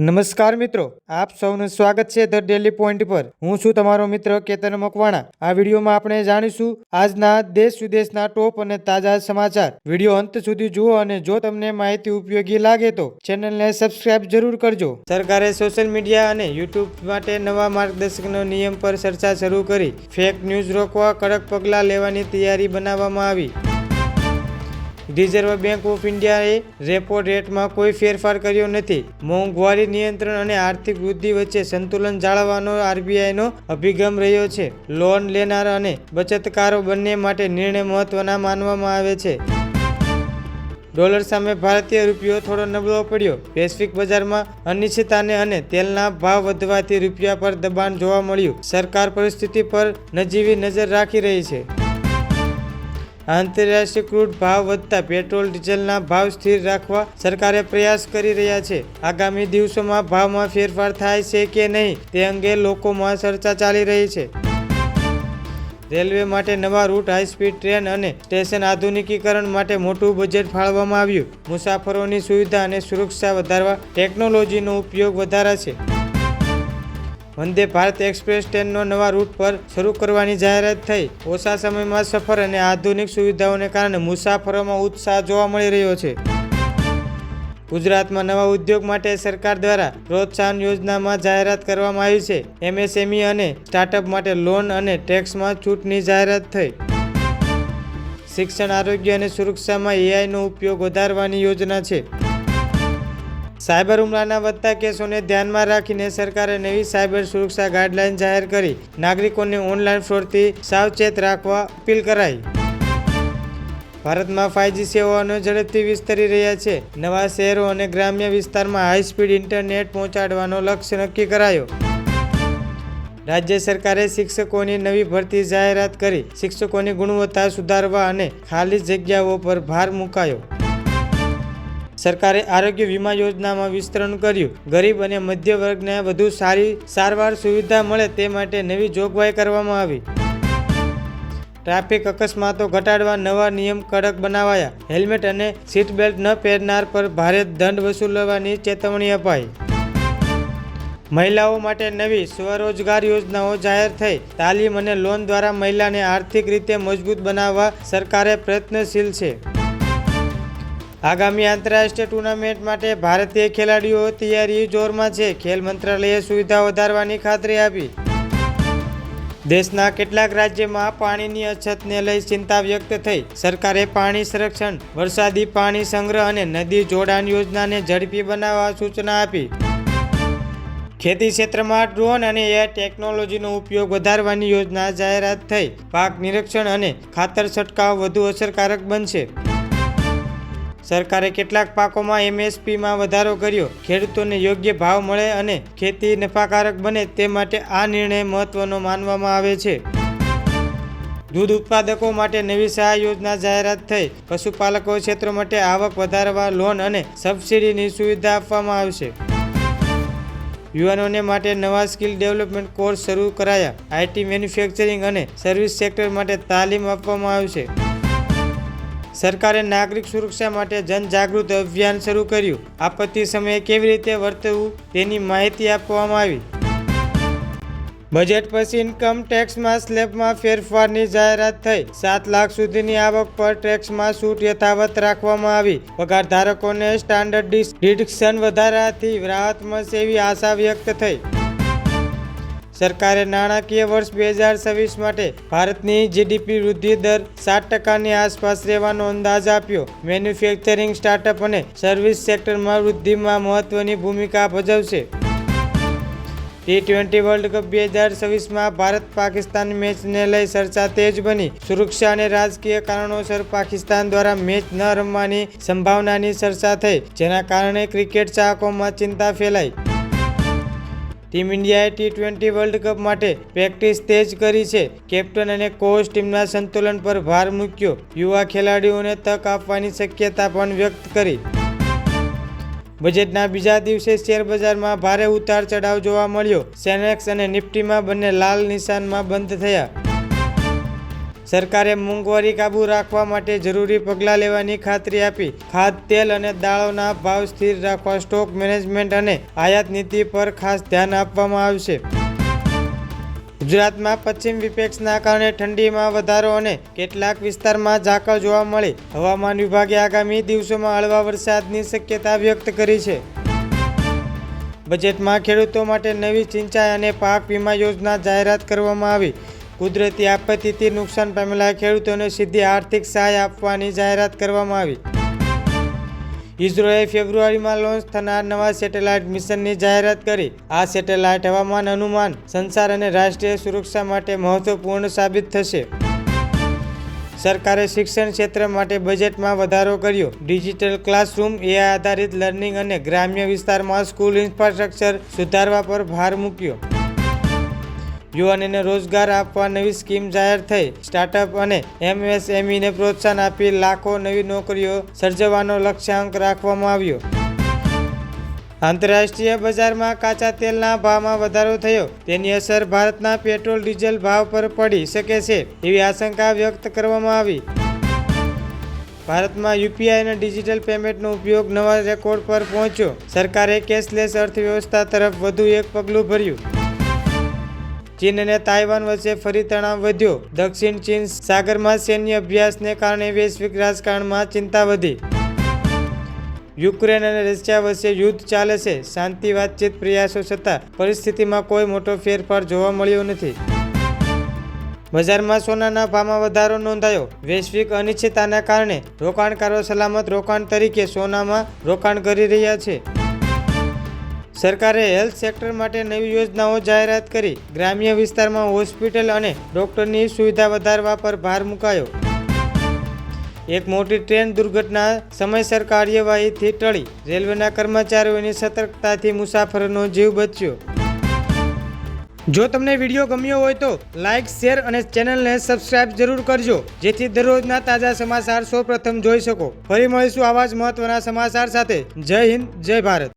નમસ્કાર મિત્રો, આપ સૌનું સ્વાગત છે ધ ડેલી પોઈન્ટ પર। હું છું તમારો મિત્ર કેતન મકવાણા। આ વિડીયોમાં આપણે જાણીશું આજના દેશ વિદેશના ટોપ અને તાજા સમાચાર। વિડીયો અંત સુધી જુઓ અને જો તમને માહિતી ઉપયોગી લાગે તો ચેનલને સબસ્ક્રાઇબ જરૂર કરજો। સરકારે સોશિયલ મીડિયા અને યુટ્યુબ માટે નવા માર્ગદર્શકનો નિયમ પર ચર્ચા શરૂ કરી। ફેક ન્યૂઝ રોકવા કડક પગલાં લેવાની તૈયારી બનાવવામાં આવી। રિઝર્વ બેંક ઓફ ઇન્ડિયાએ રેપો રેટમાં કોઈ ફેરફાર કર્યો નથી। મોંઘવારી નિયંત્રણ અને આર્થિક વૃદ્ધિ વચ્ચે સંતુલન જાળવવાનો આરબીઆઈનો અભિગમ રહ્યો છે। લોન લેનાર અને બચતકારો બંને માટે નિર્ણય મહત્વના માનવામાં આવે છે। ડોલર સામે ભારતીય રૂપિયો થોડો નબળો પડ્યો। વૈશ્વિક બજારમાં અનિશ્ચિતતાને અને તેલના ભાવ વધવાથી રૂપિયા પર દબાણ જોવા મળ્યું। સરકાર પરિસ્થિતિ પર નજીવી નજર રાખી રહી છે। આંતરરાષ્ટ્રીય ક્રૂડ ભાવ વધતા પેટ્રોલ ડીઝલના ભાવ સ્થિર રાખવા સરકારે પ્રયાસ કરી રહ્યા છે। આગામી દિવસોમાં ભાવમાં ફેરફાર થાય છે કે નહીં તે અંગે લોકોમાં ચર્ચા ચાલી રહી છે। રેલવે માટે નવા રૂટ, હાઈસ્પીડ ટ્રેન અને સ્ટેશન આધુનિકીકરણ માટે મોટું બજેટ ફાળવવામાં આવ્યું। મુસાફરોની સુવિધા અને સુરક્ષા વધારવા ટેકનોલોજીનો ઉપયોગ વધારાશે। વંદે ભારત એક્સપ્રેસ ટ્રેનનો નવા રૂટ પર શરૂ કરવાની જાહેરાત થઈ। ઓછા સમયમાં સફર અને આધુનિક સુવિધાઓને કારણે મુસાફરોમાં ઉત્સાહ જોવા મળી રહ્યો છે। ગુજરાતમાં નવા ઉદ્યોગ માટે સરકાર દ્વારા પ્રોત્સાહન યોજનામાં જાહેરાત કરવામાં આવી છે। એમએસએમઈ અને સ્ટાર્ટઅપ માટે લોન અને ટેક્સમાં છૂટની જાહેરાત થઈ। શિક્ષણ, આરોગ્ય અને સુરક્ષામાં એઆઈનો ઉપયોગ વધારવાની યોજના છે। સાયબર હુમલાના વધતા કેસોને ધ્યાનમાં રાખીને સરકારે નવી સાયબર સુરક્ષા ગાઈડલાઈન જાહેર કરી। નાગરિકોને ઓનલાઈન ફ્રોડથી સાવચેત રાખવા અપીલ કરાઈ। ભારતમાં 5G સેવાઓને ઝડપથી વિસ્તરી રહ્યા છે। નવા શહેરો અને ગ્રામ્ય વિસ્તારમાં હાઈસ્પીડ ઇન્ટરનેટ પહોંચાડવાનો લક્ષ્ય નક્કી કરાયો। રાજ્ય સરકારે શિક્ષકોની નવી ભરતી જાહેરાત કરી। શિક્ષકોની ગુણવત્તા સુધારવા અને ખાલી જગ્યાઓ પર ભાર મુકાયો। સરકારે આરોગ્ય વીમા યોજનામાં વિસ્તરણ કર્યું। ગરીબ અને મધ્ય વર્ગને વધુ સારી સારવાર સુવિધા મળે તે માટે નવી જોગવાઈ કરવામાં આવી। ટ્રાફિક અકસ્માતો ઘટાડવા નવા નિયમ કડક બનાવાયા। હેલ્મેટ અને સીટ બેલ્ટ ન પહેરનાર પર ભારે દંડ વસૂલવાની ચેતવણી અપાઈ। મહિલાઓ માટે નવી સ્વરોજગાર યોજનાઓ જાહેર થઈ। તાલીમ અને લોન દ્વારા મહિલાને આર્થિક રીતે મજબૂત બનાવવા સરકારે પ્રયત્નશીલ છે। આગામી આંતરરાષ્ટ્રીય ટુર્નામેન્ટ માટે ભારતીય ખેલાડીઓ તૈયારી જોરમાં છે। ખેલ મંત્રાલયે સુવિધા વધારવાની ખાતરી આપી। દેશના કેટલાક રાજ્યમાં પાણીની અછતને લઈ ચિંતા વ્યક્ત થઈ। સરકારે પાણી સંરક્ષણ, વરસાદી પાણી સંગ્રહ અને નદી જોડાણ યોજનાને ઝડપી બનાવવા સૂચના આપી। ખેતી ક્ષેત્રમાં ડ્રોન અને એઆઈ ટેકનોલોજીનો ઉપયોગ વધારવાની યોજના જાહેરાત થઈ। પાક નિરીક્ષણ અને ખાતર છંટકાવ વધુ અસરકારક બનશે। સરકારે કેટલાક પાકોમાં એમએસપીમાં વધારો કર્યો। ખેડૂતોને યોગ્ય ભાવ મળે અને ખેતી નફાકારક બને તે માટે આ નિર્ણય મહત્વનો માનવામાં આવે છે। દૂધ ઉત્પાદકો માટે નવી સહાય યોજના જાહેરાત થઈ। પશુપાલકો ક્ષેત્રો માટે આવક વધારવા લોન અને સબસિડીની સુવિધા આપવામાં આવશે। યુવાનોને માટે નવા સ્કિલ ડેવલપમેન્ટ કોર્સ શરૂ કરાયા। આઈટી, મેન્યુફેક્ચરિંગ અને સર્વિસ સેક્ટર માટે તાલીમ આપવામાં આવશે। સરકારે નાગરિક સુરક્ષા માટે જનજાગૃતિ અભિયાન શરૂ કર્યું। આપત્તિ સમયે કેવી રીતે વર્તવું તેની માહિતી આપવામાં આવી। બજેટ પછી ઇન્કમ ટેક્સમાં સ્લેબમાં ફેરફારની જાહેરાત થઈ। 7 લાખ સુધીની આવક પર ટેક્સમાં છૂટ યથાવત રાખવામાં આવી। પગારધારકોને સ્ટાન્ડર્ડ ડિડક્શન વધારાથી રાહત મળશે એવી આશા વ્યક્ત થઈ। સરકારે નાણાકીય વર્ષ 2026 માટે ભારતની જીડીપી વૃદ્ધિ દર 7%ની આસપાસ રહેવાનો અંદાજ આપ્યો। મેન્યુફેક્ચરિંગ, સ્ટાર્ટઅપ અને સર્વિસ સેક્ટરમાં વૃદ્ધિમાં મહત્વની ભૂમિકા ભજવશે। T20 વર્લ્ડ કપ 2026માં ભારત પાકિસ્તાન મેચને લઈ ચર્ચા તેજ બની। સુરક્ષા અને રાજકીય કારણોસર પાકિસ્તાન દ્વારા મેચ ન રમવાની સંભાવનાની ચર્ચા થઈ, જેના કારણે ક્રિકેટ ચાહકોમાં ચિંતા ફેલાઈ। ટીમ ઇન્ડિયાએ T20 વર્લ્ડ કપ માટે પ્રેક્ટિસ તેજ કરી છે। કેપ્ટન અને કોચ ટીમના સંતુલન પર ભાર મૂક્યો। યુવા ખેલાડીઓને તક આપવાની શક્યતા પણ વ્યક્ત કરી। બજેટના બીજા દિવસે શેર બજારમાં ભારે ઉતાર ચઢાવ જોવા મળ્યો। સેન્સેક્સ અને નિફ્ટીમાં બંને લાલ નિશાનમાં બંધ થયા। સરકારે મોંઘવારી કાબૂ રાખવા માટે જરૂરી પગલાં લેવાની ખાતરી આપી. ખાદ્ય તેલ અને દાળોના ભાવ સ્થિર રાખવા સ્ટોક મેનેજમેન્ટ અને આયાત નીતિ પર ખાસ ધ્યાન આપવામાં આવશે. ગુજરાતમાં પશ્ચિમ વિક્ષેપના કારણે ઠંડીમાં વધારો અને કેટલાક વિસ્તારમાં ઝાકળ જોવા મળી. હવામાન વિભાગે આગામી દિવસોમાં હળવા વરસાદની શક્યતા વ્યક્ત કરી છે. બજેટમાં ખેડૂતો માટે નવી સિંચાઈ અને પાક વીમા યોજના જાહેરાત કરવામાં આવી. કુદરતી આપત્તિથી નુકસાન પામેલા ખેડૂતોને સીધી આર્થિક સહાય આપવાની જાહેરાત કરવામાં આવી. ઇસરોએ ફેબ્રુઆરીમાં લોન્ચ થનાર નવા સેટેલાઇટ મિશનની જાહેરાત કરી. આ સેટેલાઇટ હવામાન અનુમાન, સંચાર અને રાષ્ટ્રીય સુરક્ષા માટે મહત્વપૂર્ણ સાબિત થશે. સરકારે શિક્ષણ ક્ષેત્ર માટે બજેટમાં વધારો કર્યો. ડિજિટલ ક્લાસરૂમ, AI આધારિત લર્નિંગ અને ગ્રામ્ય વિસ્તારમાં સ્કૂલ ઇન્ફ્રાસ્ટ્રક્ચર સુધારવા પર ભાર મૂક્યો. યુવાનોને રોજગાર આપવા નવી સ્કીમ જાહેર થઈ. સ્ટાર્ટઅપ અને MSMEને પ્રોત્સાહન આપી લાખો નવી નોકરીઓ સર્જવાનો લક્ષ્યાંક રાખવામાં આવ્યો. આંતરરાષ્ટ્રીય બજારમાં કાચા તેલના ભાવમાં વધારો થયો. તેની અસર ભારતના પેટ્રોલ ડીઝલ ભાવ પર પડી શકે છે એવી આશંકા વ્યક્ત કરવામાં આવી. ભારતમાં UPI અને ડિજિટલ પેમેન્ટનો ઉપયોગ નવા રેકોર્ડ પર પહોંચ્યો. સરકારે કેશલેસ અર્થવ્યવસ્થા તરફ વધુ એક પગલું ભર્યું. ચીન અને તાઇવાન વચ્ચે ફરી તણાવ વધ્યો. દક્ષિણ ચીન સાગરમાં સૈન્ય અભ્યાસને કારણે વૈશ્વિક રાજકારણમાં ચિંતા વધી. યુક્રેન અને રશિયા વચ્ચે યુદ્ધ ચાલે છે. શાંતિ વાતચીત પ્રયાસો છતાં પરિસ્થિતિમાં કોઈ મોટો ફેરફાર જોવા મળ્યો નથી. બજારમાં સોનાના ભાવમાં વધારો નોંધાયો. વૈશ્વિક અનિશ્ચિતતાના કારણે રોકાણકારો સલામત રોકાણ તરીકે સોનામાં રોકાણ કરી રહ્યા છે. સરકારે હેલ્થ સેક્ટર માટે નવી યોજનાઓ જાહેરાત કરી. ગ્રામ્ય વિસ્તારમાં હોસ્પિટલ અને ડોક્ટરની સુવિધા વધારવા પર ભાર મુકાયો. એક મોટી ટ્રેન દુર્ઘટના સમયસર કાર્યવાહીથી ટળી. રેલવેના કર્મચારીઓની સતર્કતાથી મુસાફરોનો જીવ બચ્યો. જો તમને વિડીયો ગમ્યો હોય તો લાઇક, શેર અને ચેનલને સબસ્ક્રાઇબ જરૂર કરજો, જેથી દરરોજના તાજા સમાચાર સૌપ્રથમ જોઈ શકો. ફરી મળીશું આવા જ મહત્વના સમાચાર સાથે. જય હિન્દ, જય ભારત.